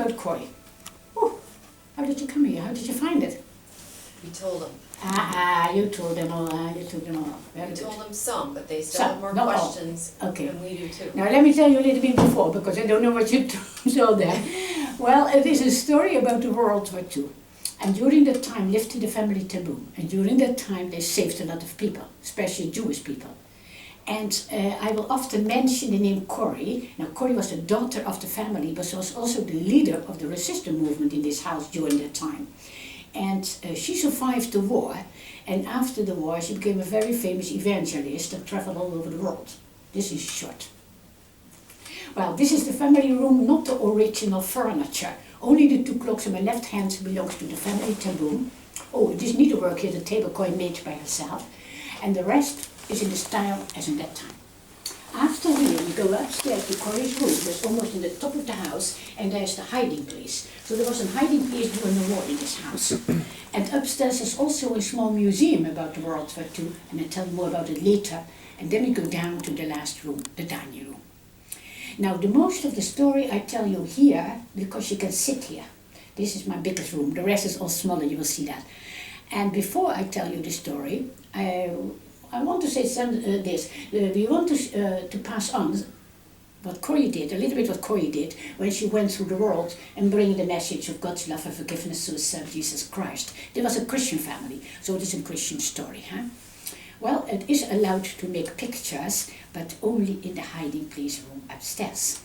about Corrie. Oh, how did you come here? How did you find it? We told them. You told them all. You told them all. Very We good. told them some, but they still Some, have more not all. questions Okay. than we do too. Now let me tell you a little bit before, because I don't know what you told them. Well, it is a story about the World War II. And during that time lived in the family taboo. And during that time they saved a lot of people, especially Jewish people. And I will often mention the name Corrie. Now Corrie was the daughter of the family, but she was also the leader of the resistance movement in this house during that time. And she survived the war. And after the war she became a very famous evangelist and traveled all over the world. This is short. Well, this is the family room, not the original furniture. Only the two clocks on my left hand belongs to the family taboo. Oh, it is needlework here, the table Corrie made by herself. And the rest is in the style as in that time. After here, we go upstairs to Corrie's room, that's almost in the top of the house, and there's the hiding place. So there was a hiding place during the war in this house. And upstairs is also a small museum about the World War II, and I'll tell you more about it later. And then we go down to the last room, the dining room. Now, the most of the story I tell you here, because you can sit here. This is my biggest room, the rest is all smaller, you will see that. And before I tell you the story, I want to say this. We want to pass on what Corrie did, a little bit what Corrie did when she went through the world and bringing the message of God's love and forgiveness to the Son of Jesus Christ. There was a Christian family, so it is a Christian story. Huh? Well, it is allowed to make pictures, but only in the hiding place room upstairs.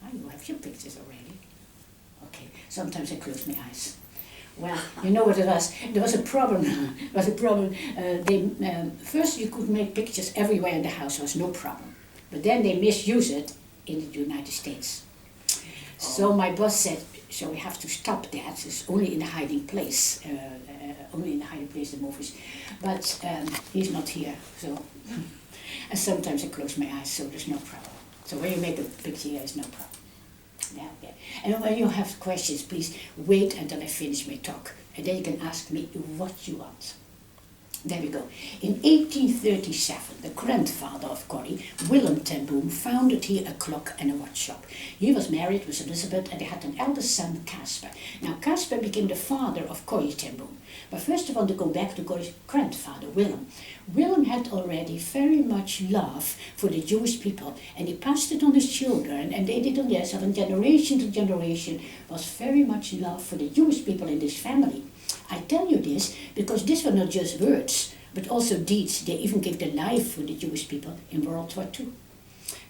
Oh, you have your pictures already. Okay, sometimes I close my eyes. Well, you know what it was. There was a problem. First you could make pictures everywhere in the house, there was no problem. But then they misuse it in the United States. So my boss said, so we have to stop that. It's only in the hiding place. Only in the hiding place, the movies. But he's not here, so. And sometimes I close my eyes, so there's no problem. So when you make a picture, there's no problem. Yeah. And when you have questions, please wait until I finish my talk. And then you can ask me what you want. There we go. In 1837, the grandfather of Corrie, Willem ten Boom, founded here a clock and a watch shop. He was married with Elizabeth and they had an eldest son, Caspar. Now Caspar became the father of Corrie ten Boom. But first I want to go back to Corrie's grandfather, Willem. Willem had already very much love for the Jewish people and he passed it on his children and they did on this, and generation to generation was very much love for the Jewish people in this family. I tell you this because these were not just words, but also deeds. They even gave their life for the Jewish people in World War II.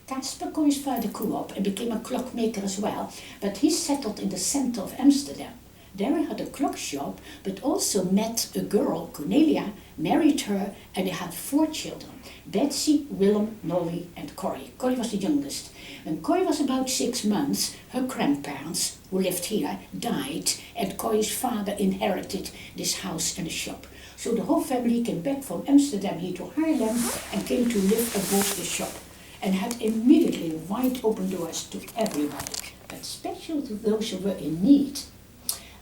Caspar Corrie's father grew up and became a clockmaker as well, but he settled in the center of Amsterdam. There he had a clock shop, but also met a girl, Cornelia, married her, and they had 4 children. Betsy, Willem, Nolly, and Corrie. Corrie was the youngest. When Corrie was about 6 months, her grandparents, who lived here, died, and Corrie's father inherited this house and a shop. So the whole family came back from Amsterdam here to Haarlem and came to live above the shop, and had immediately wide open doors to everybody, but especially to those who were in need.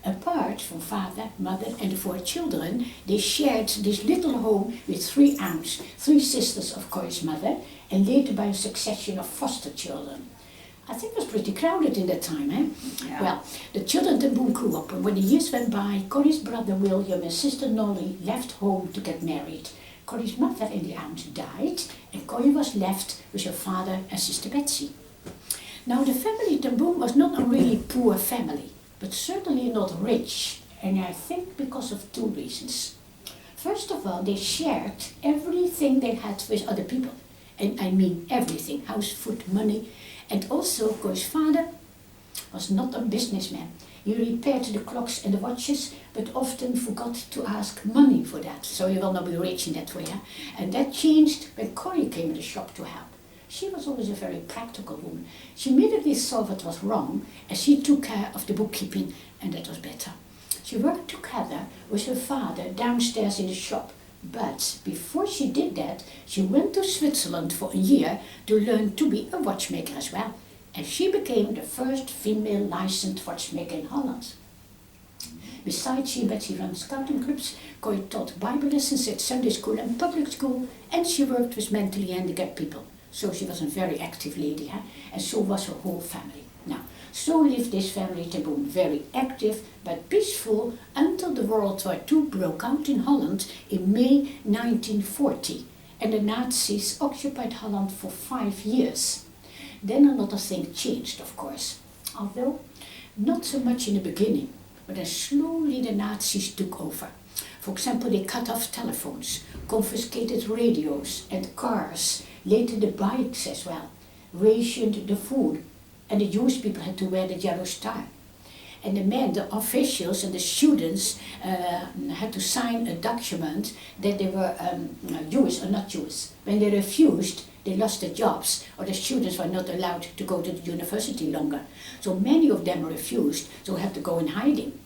Apart from father, mother and the 4 children, they shared this little home with 3 aunts, 3 sisters of Corrie's mother, and later by a succession of foster children. I think it was pretty crowded in that time, eh? Yeah. Well, the children ten Boom grew up, and when the years went by, Corrie's brother William and sister Nolly left home to get married. Corrie's mother and the aunt died, and Corrie was left with her father and sister Betsy. Now the family ten Boom was not a really poor family, but certainly not rich, and I think because of 2 reasons. First of all, they shared everything they had with other people, and I mean everything, house, food, money, and also Corrie's father was not a businessman. He repaired the clocks and the watches, but often forgot to ask money for that, so he will not be rich in that way. And that changed when Corrie came in the shop to help. She was always a very practical woman. She immediately saw what was wrong, and she took care of the bookkeeping, and that was better. She worked together with her father downstairs in the shop, but before she did that, she went to Switzerland for a year to learn to be a watchmaker as well, and she became the first female licensed watchmaker in Holland. Besides, she and Betsy ran scouting clubs, Corrie taught Bible lessons at Sunday school and public school, and she worked with mentally handicapped people. So she was a very active lady, and so was her whole family. Now, So lived this family ten boom, very active but peaceful until the World War II broke out in Holland in May 1940. And the Nazis occupied Holland for 5 years. Then a lot of things changed, of course. Although not so much in the beginning, but then slowly the Nazis took over. For example, they cut off telephones, confiscated radios and cars, later the bikes as well, rationed the food, and the Jewish people had to wear the yellow star. And the men, the officials and the students had to sign a document that they were Jewish or not Jewish. When they refused, they lost their jobs, or the students were not allowed to go to the university longer. So many of them refused, so had to go in hiding.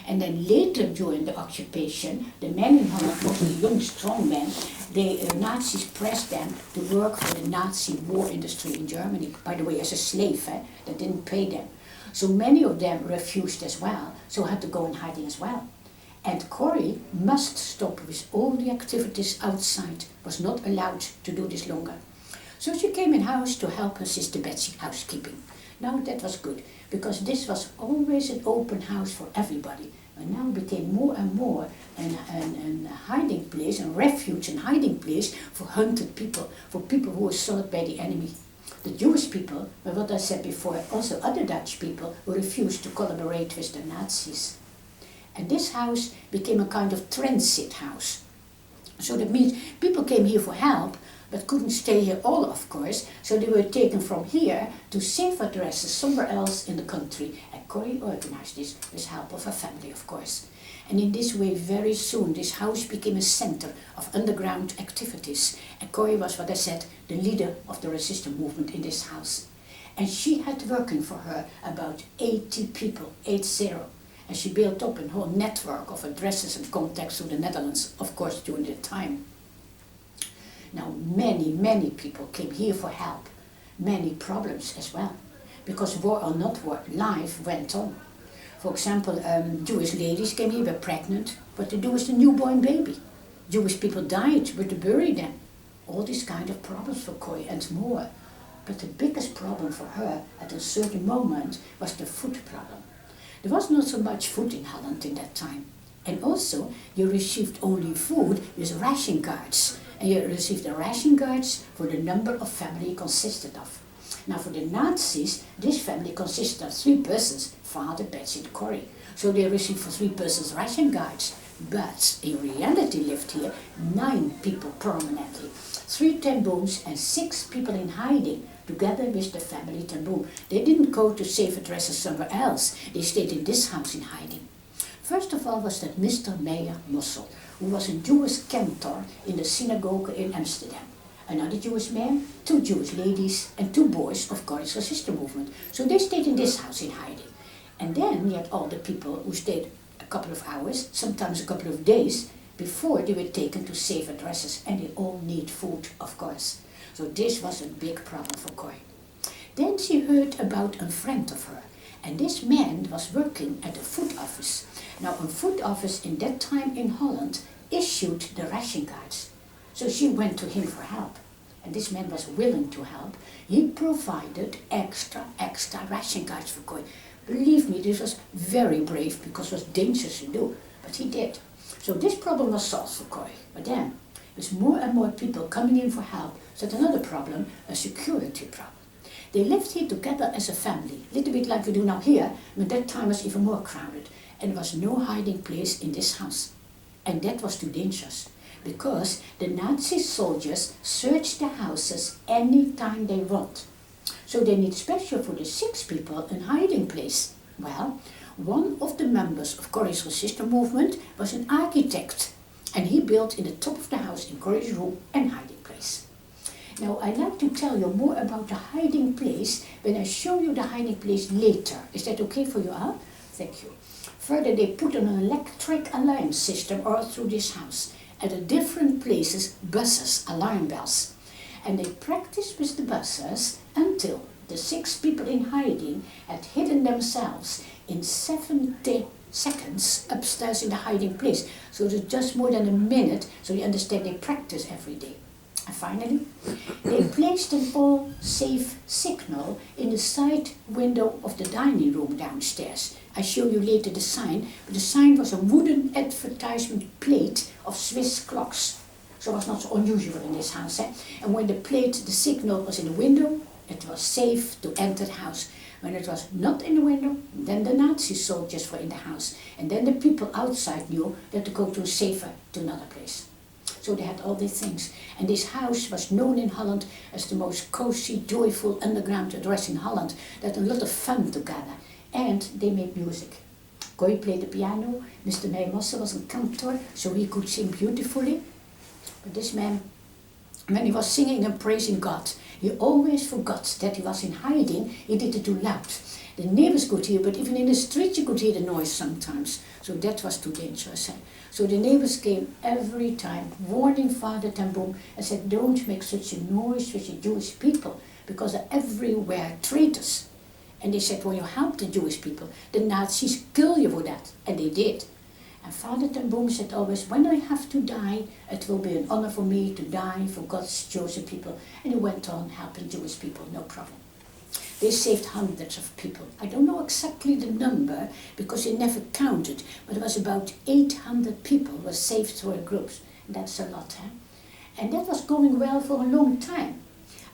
And then later during the occupation, the men in Holland, mostly young, strong men, the Nazis pressed them to work for the Nazi war industry in Germany, by the way, as a slave, that didn't pay them. So many of them refused as well, so had to go in hiding as well. And Corrie must stop with all the activities outside, was not allowed to do this longer. So she came in house to help her sister Betsy housekeeping. Now that was good, because this was always an open house for everybody, and now became more and more a hiding place, a refuge and hiding place for hunted people, for people who were sought by the enemy. The Jewish people, but what I said before, also other Dutch people who refused to collaborate with the Nazis. And this house became a kind of transit house. So that means people came here for help, but couldn't stay here all, of course, so they were taken from here to safe addresses somewhere else in the country, and Corrie organized this with help of her family, of course. And in this way, very soon, this house became a center of underground activities, and Corrie was, what I said, the leader of the resistance movement in this house. And she had working for her about 80 people, 80, and she built up a whole network of addresses and contacts through the Netherlands, of course, during that time. Now many people came here for help, many problems as well, because war or not war, life went on. For example, Jewish ladies came here, were pregnant, what to do with the newborn baby? Jewish people died, where to bury them? All these kind of problems for Corrie and more. But the biggest problem for her at a certain moment was the food problem. There was not so much food in Holland in that time. And also, you received only food with ration cards. And you received the ration cards for the number of family you consisted of. Now for the Nazis, this family consisted of 3 persons, father, Betsy and Corrie. So they received for 3 persons ration cards. But in reality lived here 9 people permanently. 3 ten booms and 6 people in hiding, together with the family ten boom. They didn't go to safe addresses somewhere else. They stayed in this house in hiding. First of all was that Mr. Meyer Mossel, who was a Jewish cantor in the synagogue in Amsterdam. Another Jewish man, 2 Jewish ladies, and 2 boys of Corrie's resistance movement. So they stayed in this house in hiding. And then you had all the people who stayed a couple of hours, sometimes a couple of days, before they were taken to safe addresses, and they all need food, of course. So this was a big problem for Corrie. Then she heard about a friend of her, and this man was working at a food office. Now a food office in that time in Holland issued the ration cards. So she went to him for help, and this man was willing to help. He provided extra ration cards for Corrie. Believe me, this was very brave because it was dangerous to do, but he did. So this problem was solved for Corrie. But then, with more and more people coming in for help, so that's another problem, a security problem. They lived here together as a family, a little bit like we do now here, but that time was even more crowded. And there was no hiding place in this house. And that was too dangerous, because the Nazi soldiers searched the houses any time they want. So they need special for the 6 people a hiding place. Well, one of the members of Corrie's resistance movement was an architect, and he built in the top of the house in Corrie's room a hiding place. Now I'd like to tell you more about the hiding place when I show you the hiding place later. Is that okay for you, huh? Thank you. Further, they put an electric alarm system all through this house. At the different places, buzzers, alarm bells. And they practiced with the buzzers until the 6 people in hiding had hidden themselves in 70 seconds upstairs in the hiding place. So it's just more than a minute, so you understand they practice every day. And finally, they placed an all-safe signal in the side window of the dining room downstairs. I show you later the sign, but the sign was a wooden advertisement plate of Swiss clocks. So it was not so unusual in this house. And when the signal was in the window, it was safe to enter the house. When it was not in the window, then the Nazi soldiers were in the house. And then the people outside knew that to go to another place. So they had all these things. And this house was known in Holland as the most cozy, joyful underground address in Holland. They had a lot of fun together. And they made music. Corrie played the piano. Mr. Meijermosse was a cantor, so he could sing beautifully. But this man, when he was singing and praising God, he always forgot that he was in hiding. He did it too loud. The neighbors could hear, but even in the street you could hear the noise sometimes. So that was too dangerous. So the neighbors came every time, warning Father ten Boom and said, don't make such a noise with the Jewish people, because they're everywhere traitors. And they said, when you help the Jewish people, the Nazis kill you for that. And they did. And Father ten Boom said always, when I have to die, it will be an honor for me to die for God's chosen people. And he went on helping Jewish people, no problem. They saved hundreds of people. I don't know exactly the number, because they never counted, but it was about 800 people were saved through the groups. That's a lot, eh? And that was going well for a long time,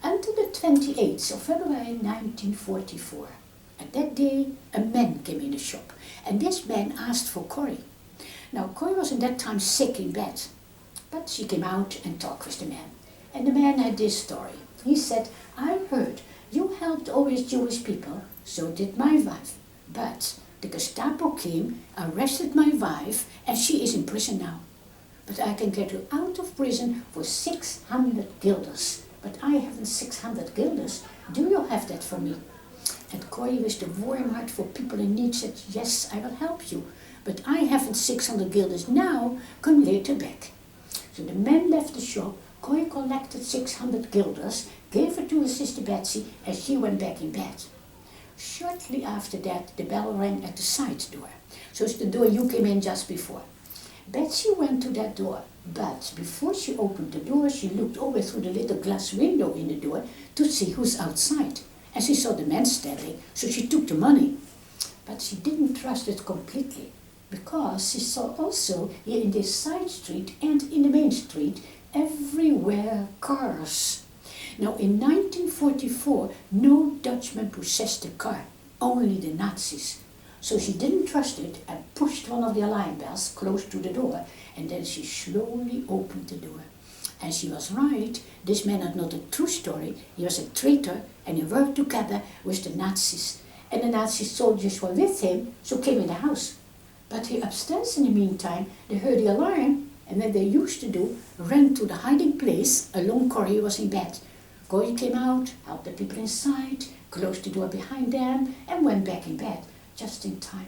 until the 28th of February 1944. And that day, a man came in the shop, and this man asked for Corrie. Now, Corrie was in that time sick in bed, but she came out and talked with the man. And the man had this story. He said, I heard you helped always Jewish people, so did my wife. But the Gestapo came, arrested my wife, and she is in prison now. But I can get her out of prison for 600 guilders. But I haven't 600 guilders. Do you have that for me? And Corrie, with the warm heart for people in need, said, yes, I will help you. But I haven't 600 guilders now, come later back. So the man left the shop. Corrie collected 600 guilders, gave it to her sister Betsy, and she went back in bed. Shortly after that, the bell rang at the side door. So it's the door you came in just before. Betsy went to that door, but before she opened the door, she looked over through the little glass window in the door to see who's outside. And she saw the man standing, so she took the money. But she didn't trust it completely, because she saw also here in this side street and in the main street, everywhere cars. Now in 1944, no Dutchman possessed a car, only the Nazis. So she didn't trust it and pushed one of the alarm bells close to the door, and then she slowly opened the door. And she was right, this man had not a true story, he was a traitor, and he worked together with the Nazis. And the Nazi soldiers were with him, so came in the house. But here upstairs in the meantime, they heard the alarm, and what they used to do, ran to the hiding place along Corrie was in bed. Corrie came out, helped the people inside, closed the door behind them, and went back in bed, just in time.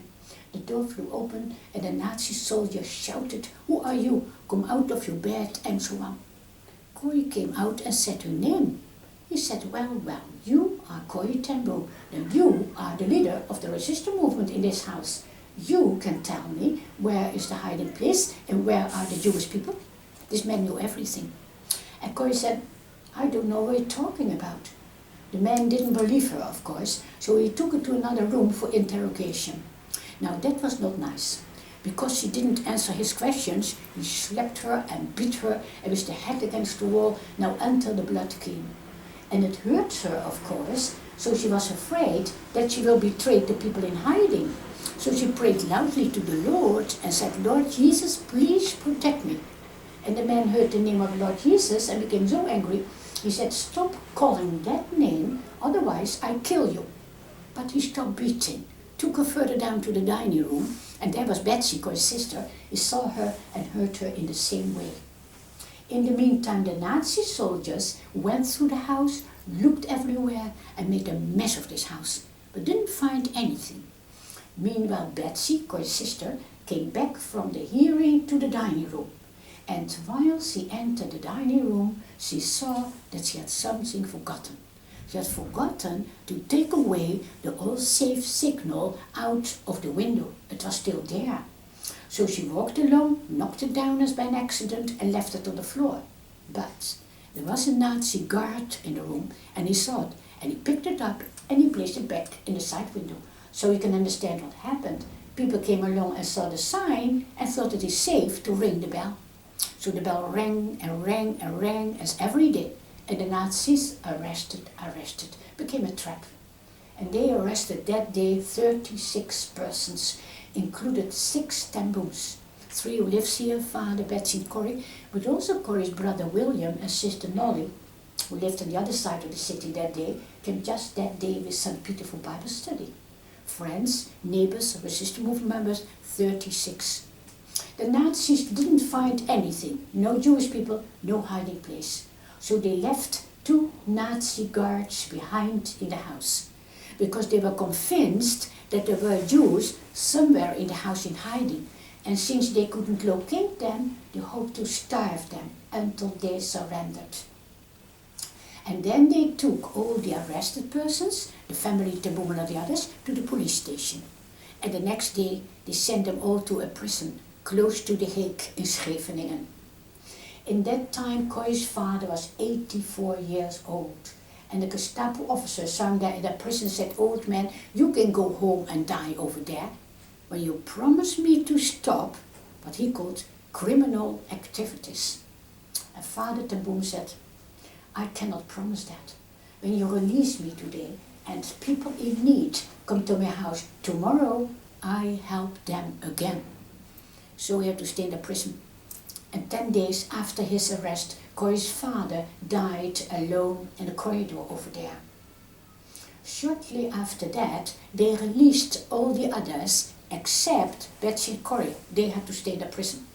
The door flew open, and the Nazi soldier shouted, who are you? Come out of your bed, and so on. Corrie came out and said her name. He said, well, you are Corrie ten Boom, and you are the leader of the resistance movement in this house. You can tell me where is the hiding place and where are the Jewish people? This man knew everything. And Corrie said, I don't know what you're talking about. The man didn't believe her, of course, so he took her to another room for interrogation. Now that was not nice. Because she didn't answer his questions, he slapped her and beat her and with the head against the wall, now until the blood came. And it hurt her, of course, so she was afraid that she will betray the people in hiding. So she prayed loudly to the Lord and said, Lord Jesus, please protect me. And the man heard the name of Lord Jesus and became so angry. He said, stop calling that name, otherwise I kill you. But he stopped beating, took her further down to the dining room, and there was Betsy, Corrie's sister. He saw her and hurt her in the same way. In the meantime, the Nazi soldiers went through the house, looked everywhere, and made a mess of this house, but didn't find anything. Meanwhile, Betsy, Corrie's sister, came back from the hearing to the dining room. And while she entered the dining room, she saw that she had something forgotten. She had forgotten to take away the all-safe signal out of the window. It was still there. So she walked along, knocked it down as by an accident, and left it on the floor. But There was a Nazi guard in the room, and he saw it, and he picked it up and he placed it back in the side window. So you can understand what happened. People came along and saw the sign and thought it is safe to ring the bell. So the bell rang and rang and rang as every day. And the Nazis arrested, became a trap. And they arrested that day 36 persons, included 6 tamboons. 3 who lives here, Father, Betsy and Corrie, but also Corrie's brother William and sister Nolly, who lived on the other side of the city that day, came just that day with St. Peter for Bible study. Friends, neighbors, resistance movement members, 36. The Nazis didn't find anything, no Jewish people, no hiding place. So they left 2 Nazi guards behind in the house, because they were convinced that there were Jews somewhere in the house in hiding. And since they couldn't locate them, they hoped to starve them until they surrendered. And then they took all the arrested persons, the family, the woman and the others, to the police station. And the next day, they sent them all to a prison close to The Hague in Scheveningen. In that time, Corrie's father was 84 years old. And the Gestapo officer sang there in the prison said, "Old man, you can go home and die over there when you promise me to stop," what he called criminal activities. And Father ten Boom said, "I cannot promise that. When you release me today and people in need come to my house, tomorrow I help them again." So he had to stay in the prison. And 10 days after his arrest, Corrie's father died alone in the corridor over there. Shortly after that, they released all the others except Betsy and Corrie. They had to stay in the prison.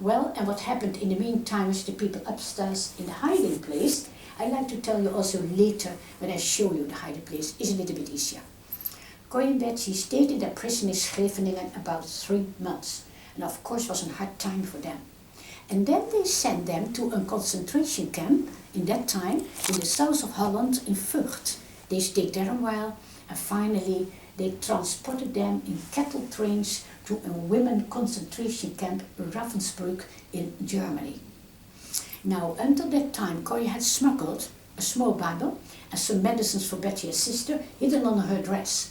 Well, and what happened in the meantime is the people upstairs in the hiding place, I'd like to tell you also later when I show you the hiding place, is a little bit easier. Corrie and Betsy stayed in the prison in Scheveningen about 3 months. And of course it was a hard time for them. And then they sent them to a concentration camp in that time in the south of Holland in Vught. They stayed there a while and finally they transported them in cattle trains to a women concentration camp in Ravensbrück in Germany. Now until that time Corrie had smuggled a small Bible and some medicines for Betty, her sister, hidden on her dress.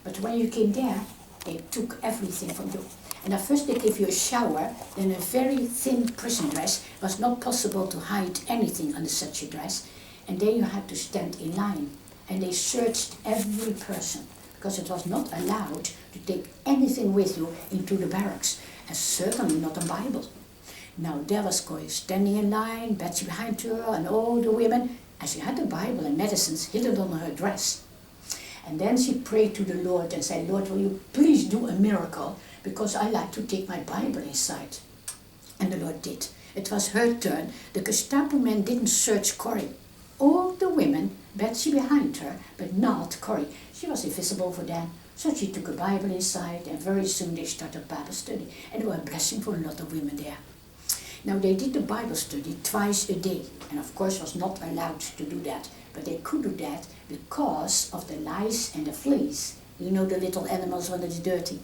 But when you came there, they took everything from you. And at first they gave you a shower, then a very thin prison dress. It was not possible to hide anything under such a dress. And then you had to stand in line. And they searched every person, because it was not allowed to take anything with you into the barracks, and certainly not a Bible. Now there was Corrie standing in line, Betsy behind her, and all the women, and she had the Bible and medicines hidden on her dress. And then she prayed to the Lord and said, "Lord, will you please do a miracle, because I like to take my Bible inside." And the Lord did. It was her turn. The Gestapo men didn't search Corrie. All the women, Betsy behind her, but not Corrie. She was invisible for them. So she took a Bible inside, and very soon they started Bible study. And they were a blessing for a lot of women there. Now they did the Bible study twice a day. And of course was not allowed to do that. But they could do that because of the lice and the fleas. You know, the little animals when it's dirty.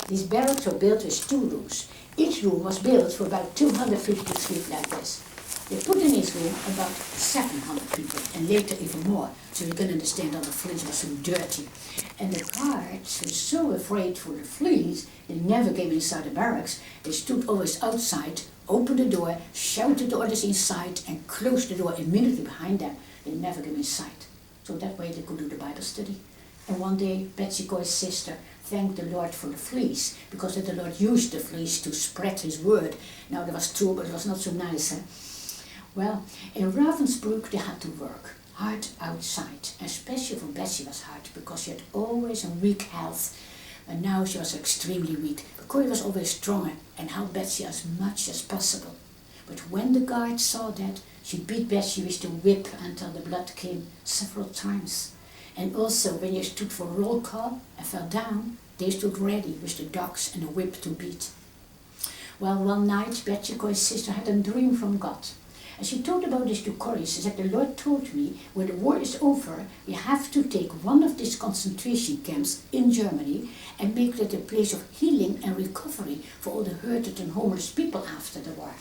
These barracks were built with 2 rooms. Each room was built for about 250 to sleep like this. They put in each room about 700 people, and later even more, so you can understand how the fleas were so dirty. And the guards were so afraid for the fleas, they never came inside the barracks. They stood always outside, opened the door, shouted the orders inside, and closed the door immediately behind them. They never came inside. So that way they could do the Bible study. And one day, Betsy, Corrie's sister, thanked the Lord for the fleas, because the Lord used the fleas to spread his word. Now there was true, but it was not so nice. Well, in Ravensbrück they had to work hard outside, especially for Betsy was hard, because she had always a weak health, and now she was extremely weak. But Corrie was always stronger and helped Betsy as much as possible. But when the guards saw that, she beat Betsy with the whip until the blood came several times. And also when you stood for roll call and fell down, they stood ready with the dogs and a whip to beat. Well, one night Betsy, Corrie's sister, had a dream from God. And she told about this to Corrie. She said, "The Lord told me, when the war is over, we have to take one of these concentration camps in Germany and make it a place of healing and recovery for all the hurted and homeless people after the war."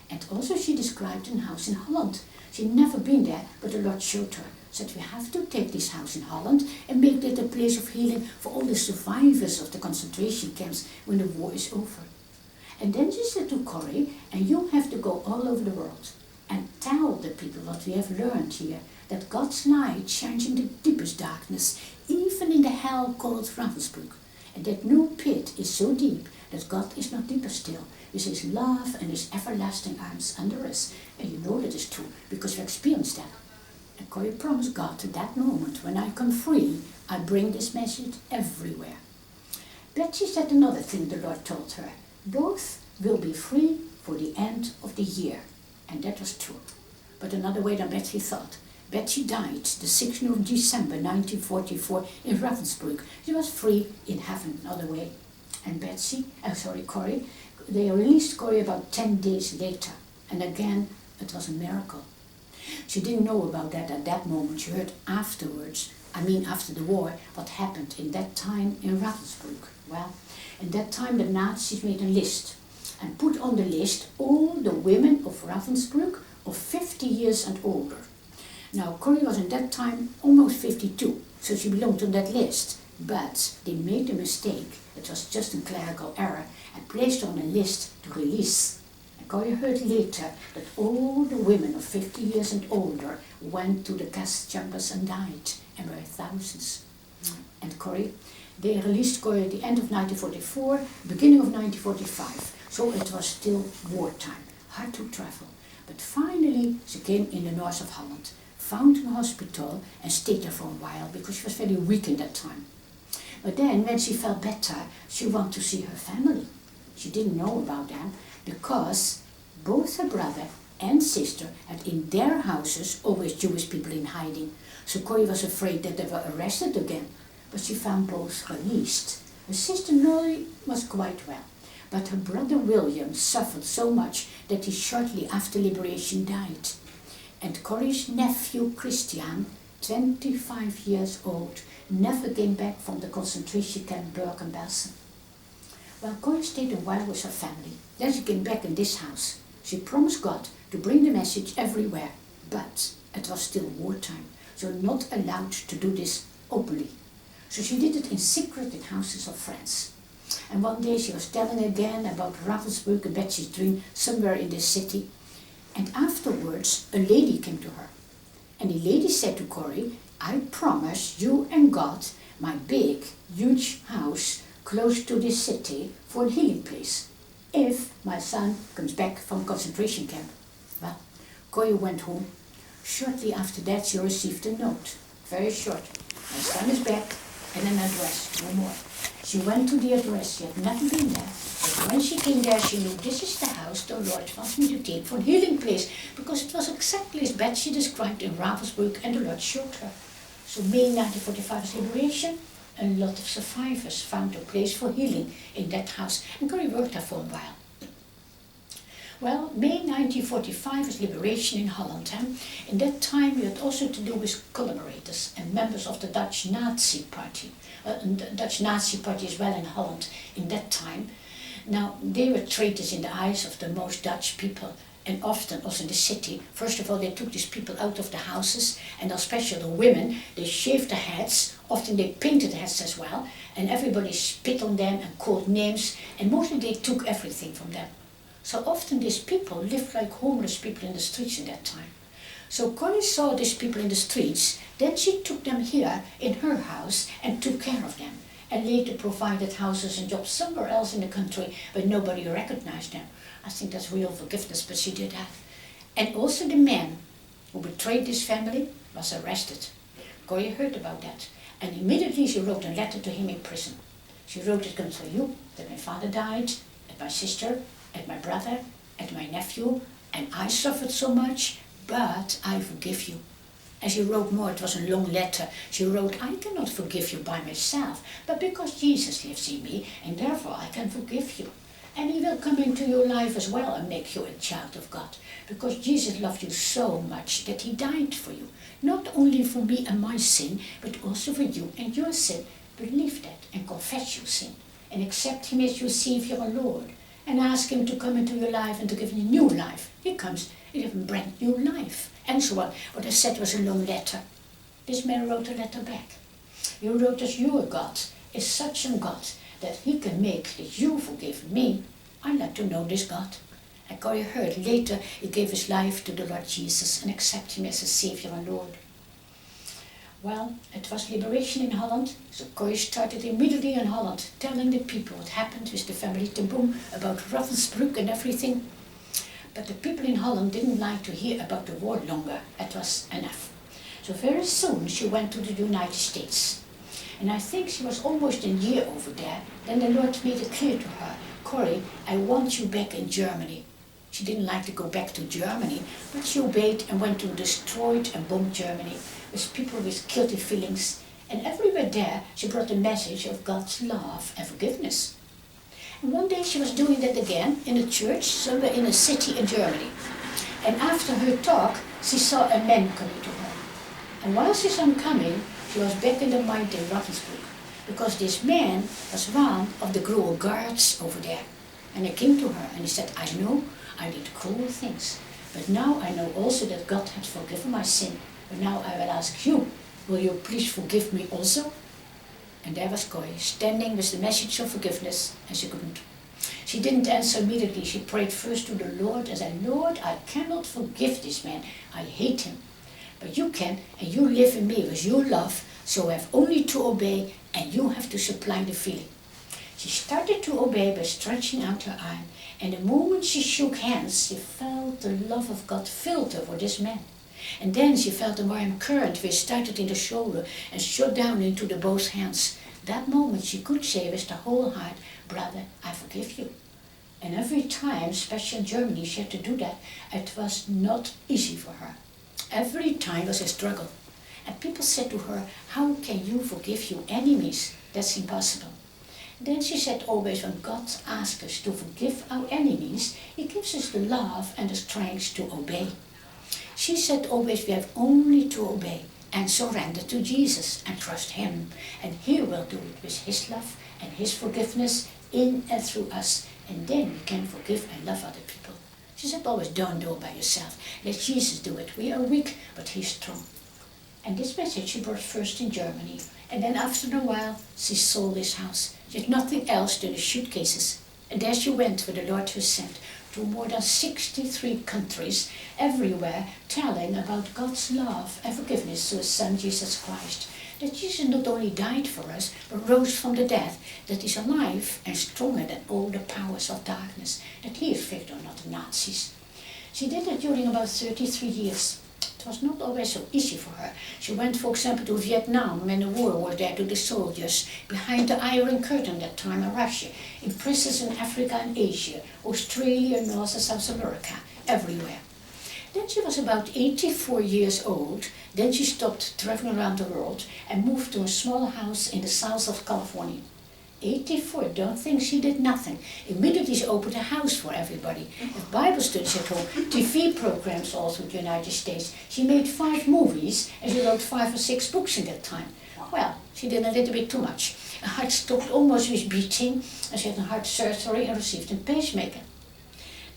And also she described a house in Holland She'd never been there, but the Lord showed her. Said, we have to take this house in Holland and make it a place of healing for all the survivors of the concentration camps when the war is over. And then she said to Corrie, and you have to go all over the world and tell the people what we have learned here, that God's light shines in the deepest darkness, even in the hell called Ravensbrück, and that no pit is so deep that God is not deeper still, with his love and his everlasting arms under us. And you know that is true, because we experienced that. And Corrie promised God at that moment, when I come free, I bring this message everywhere. Betsy said another thing the Lord told her. Both will be free for the end of the year. And that was true. But another way than Betsy thought. Betsy died the 16th of December 1944 in Ravensbrück. She was free in heaven another way. And Corrie, they released Corrie about 10 days later. And again, it was a miracle. She didn't know about that at that moment. She heard afterwards, after the war, what happened in that time in Ravensbrück. Well, in that time the Nazis made a list and put on the list all the women of Ravensbrück of 50 years and older. Now, Corrie was in that time almost 52, so she belonged to that list. But they made a mistake, it was just a clerical error, and placed her on a list to release. And Corrie heard later that all the women of 50 years and older went to the gas chambers and died, and were thousands. And Corrie, they released Corrie at the end of 1944, beginning of 1945, so it was still wartime, hard to travel. But finally she came in the north of Holland, found a hospital and stayed there for a while because she was very weak in that time. But then when she felt better, she wanted to see her family. She didn't know about them because both her brother and sister had in their houses always Jewish people in hiding. So Corrie was afraid that they were arrested again, but she found both released. Her sister Norrie was quite well, but her brother William suffered so much that he shortly after liberation died. And Corrie's nephew Christian, 25 years old, never came back from the concentration camp Bergen-Belsen. Well, Corrie stayed a while with her family. Then she came back in this house. She promised God to bring the message everywhere, but it was still wartime, so not allowed to do this openly. So she did it in secret in houses of friends. And one day she was telling again about Ravensbrück and Betsy's dream somewhere in this city. And afterwards a lady came to her. And the lady said to Corrie, I promise you and God my big, huge house close to this city for a healing place, if my son comes back from concentration camp. Well, Corrie went home. Shortly after that she received a note, very short. My son is back, and an address, no more. She went to the address, she had never been there. But when she came there, she knew this is the house the Lord wants me to take for a healing place, because it was exactly as Betsy described in Ravensbrück, and the Lord showed her. So May 1945 was liberation. A lot of survivors found a place for healing in that house, and Corrie worked there for a while. Well, May 1945 was liberation in Holland. In that time we had also to do with collaborators and members of the Dutch Nazi Party. The Dutch Nazi Party as well in Holland in that time. Now, they were traitors in the eyes of the most Dutch people, and often also in the city. First of all, they took these people out of the houses, and especially the women, they shaved their heads, often they painted their heads as well, and everybody spit on them and called names, and mostly they took everything from them. So often these people lived like homeless people in the streets in that time. So Corrie saw these people in the streets, then she took them here in her house and took care of them, and later provided houses and jobs somewhere else in the country where nobody recognized them. I think that's real forgiveness, but she did that. And also the man who betrayed this family was arrested. Corrie heard about that, and immediately she wrote a letter to him in prison. She wrote, it comes for you, that my father died, and my sister, and my brother, and my nephew, and I suffered so much, but I forgive you. And she wrote more, it was a long letter. She wrote, I cannot forgive you by myself, but because Jesus lives in me, and therefore I can forgive you. And he will come into your life as well and make you a child of God. Because Jesus loved you so much that he died for you. Not only for me and my sin, but also for you and your sin. Believe that and confess your sin. And accept him as your Savior and Lord. And ask him to come into your life and to give you new life. He comes You have a brand new life, and so on. What I said was a long letter. This man wrote a letter back. He wrote that your God is such a God that he can make that you forgive me. I'd like to know this God. And Corrie heard later he gave his life to the Lord Jesus and accepted him as a Savior and Lord. Well, it was liberation in Holland, so Corrie started immediately in Holland, telling the people what happened with the family ten Boom, about Ravensbrück and everything. But the people in Holland didn't like to hear about the war longer. It was enough. So very soon she went to the United States. And I think she was almost a year over there. Then the Lord made it clear to her, Corrie, I want you back in Germany. She didn't like to go back to Germany, but she obeyed and went to destroyed and bombed Germany with people with guilty feelings. And everywhere there, she brought the message of God's love and forgiveness. And one day she was doing that again in a church somewhere in a city in Germany. And after her talk, she saw a man coming to her. And while she saw him coming, she was back in the mind in Ravensbrück, because this man was one of the cruel guards over there. And he came to her and he said, I know I did cruel things, but now I know also that God had forgiven my sin. But now I will ask you, will you please forgive me also? And there was Corrie, standing with the message of forgiveness, and she couldn't. She didn't answer immediately. She prayed first to the Lord and said, Lord, I cannot forgive this man. I hate him. But you can, and you live in me with your love, so I have only to obey, and you have to supply the feeling. She started to obey by stretching out her arm, and the moment she shook hands, she felt the love of God filled her for this man. And then she felt a warm current which started in the shoulder and shot down into the both hands. That moment she could say with the whole heart, brother, I forgive you. And every time, especially in Germany, she had to do that. It was not easy for her. Every time was a struggle. And people said to her, how can you forgive your enemies? That's impossible. Then she said always, when God asks us to forgive our enemies, he gives us the love and the strength to obey. She said always, we have only to obey and surrender to Jesus and trust him. And he will do it with his love and his forgiveness in and through us. And then we can forgive and love other people. She said always, don't do it by yourself. Let Jesus do it. We are weak, but he's strong. And this message she brought first in Germany. And then after a while, she sold this house. She had nothing else than the suitcases. And there she went where the Lord was sent, to more than 63 countries, everywhere, telling about God's love and forgiveness through his Son Jesus Christ. That Jesus not only died for us, but rose from the dead, that is alive and stronger than all the powers of darkness, that he is victor, not the Nazis. She did it during about 33 years. It was not always so easy for her. She went, for example, to Vietnam when the war was there, to the soldiers, behind the Iron Curtain that time in Russia, in prisons in Africa and Asia, Australia, North and South America, everywhere. Then she was about 84 years old. Then she stopped traveling around the world and moved to a small house in the south of California. 84, don't think she did nothing. Immediately she opened a house for everybody. Bible studies at home, TV programs all through the United States. She made 5 movies and she wrote 5 or 6 books in that time. Well, she did a little bit too much. Her heart stopped almost with beating and she had a heart surgery and received a pacemaker.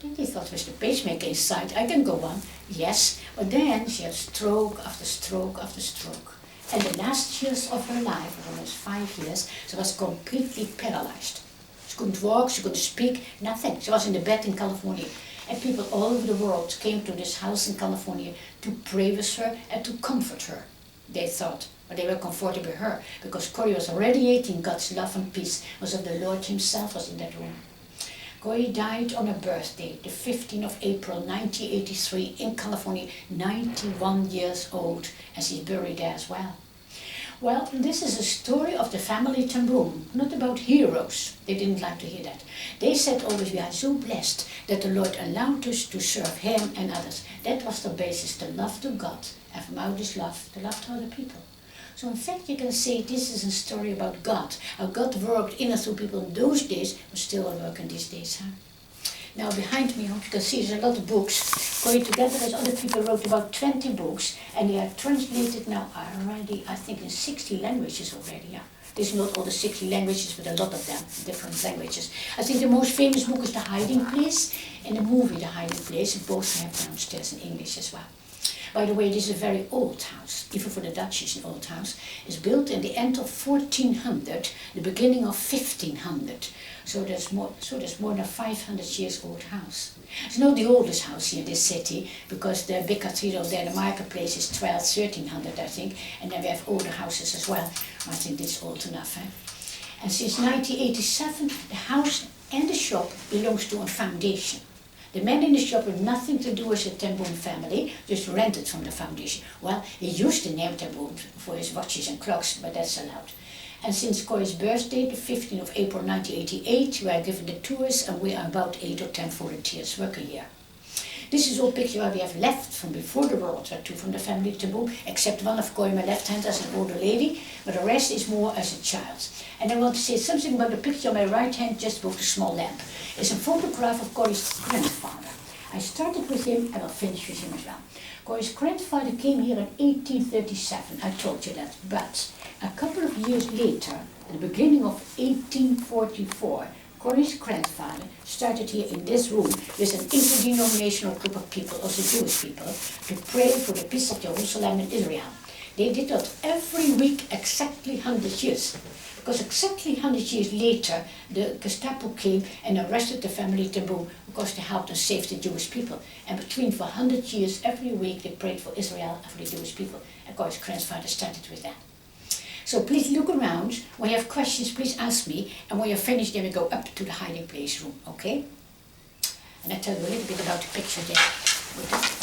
Then they thought, with the pacemaker inside, I can go on. Yes, but then she had stroke after stroke after stroke. And the last years of her life, almost 5 years, she was completely paralyzed. She couldn't walk, she couldn't speak, nothing. She was in the bed in California. And people all over the world came to this house in California to pray with her and to comfort her. They thought, but they were comforted by her, because Corrie was radiating God's love and peace, was of the Lord himself was in that room. Corrie died on her birthday, the 15th of April 1983 in California, 91 years old, and she's buried there as well. Well, this is a story of the family ten Boom, not about heroes. They didn't like to hear that. They said always, we are so blessed that the Lord allowed us to serve him and others. That was the basis, the love to God, and from out this love, the love to other people. So in fact you can say this is a story about God, how God worked in and through people in those days, but still working these days. Huh? Now behind me, you can see there's a lot of books. Corrie together with other people wrote about 20 books, and they are translated now already, I think in 60 languages already. Yeah. It's not all the 60 languages, but a lot of them, different languages. I think the most famous book is The Hiding Place, and the movie The Hiding Place, and both have downstairs in English as well. By the way, this is a very old house, even for the Dutch it's an old house. It's built in the end of 1400, the beginning of 1500. So that's more than 500 years old house. It's not the oldest house here in this city, because the big cathedral there, the marketplace, is 1300 I think, and then we have older houses as well. I think this is old enough. And since 1987, the house and the shop belongs to a foundation. The man in the shop had nothing to do with the Ten Boom family, just rented from the foundation. Well, he used the name Ten Boom for his watches and clocks, but that's allowed. And since Corrie's birthday, the 15th of April 1988, we are given the tours, and we are about 8 or 10 volunteers working here. This is all picture where we have left from before the World War II from the family Ten Boom, except one of Corrie, my left hand, as an older lady, but the rest is more as a child. And I want to say something about the picture on my right hand, just above the small lamp. It's a photograph of Corrie's grandfather. I started with him, and I'll finish with him as well. Corrie's grandfather came here in 1837, I told you that, but a couple of years later, at the beginning of 1844, Corrie's grandfather started here in this room with an interdenominational group of people, also Jewish people, to pray for the peace of Jerusalem and Israel. They did that every week, exactly 100 years. Because exactly 100 years later, the Gestapo came and arrested the family Ten Boom because they helped and saved the Jewish people. And for 100 years, every week they prayed for Israel and for the Jewish people. And Corrie's grandfather started with that. So please look around. When you have questions, please ask me. And when you're finished, then we go up to the hiding place room, okay? And I tell you a little bit about the picture there.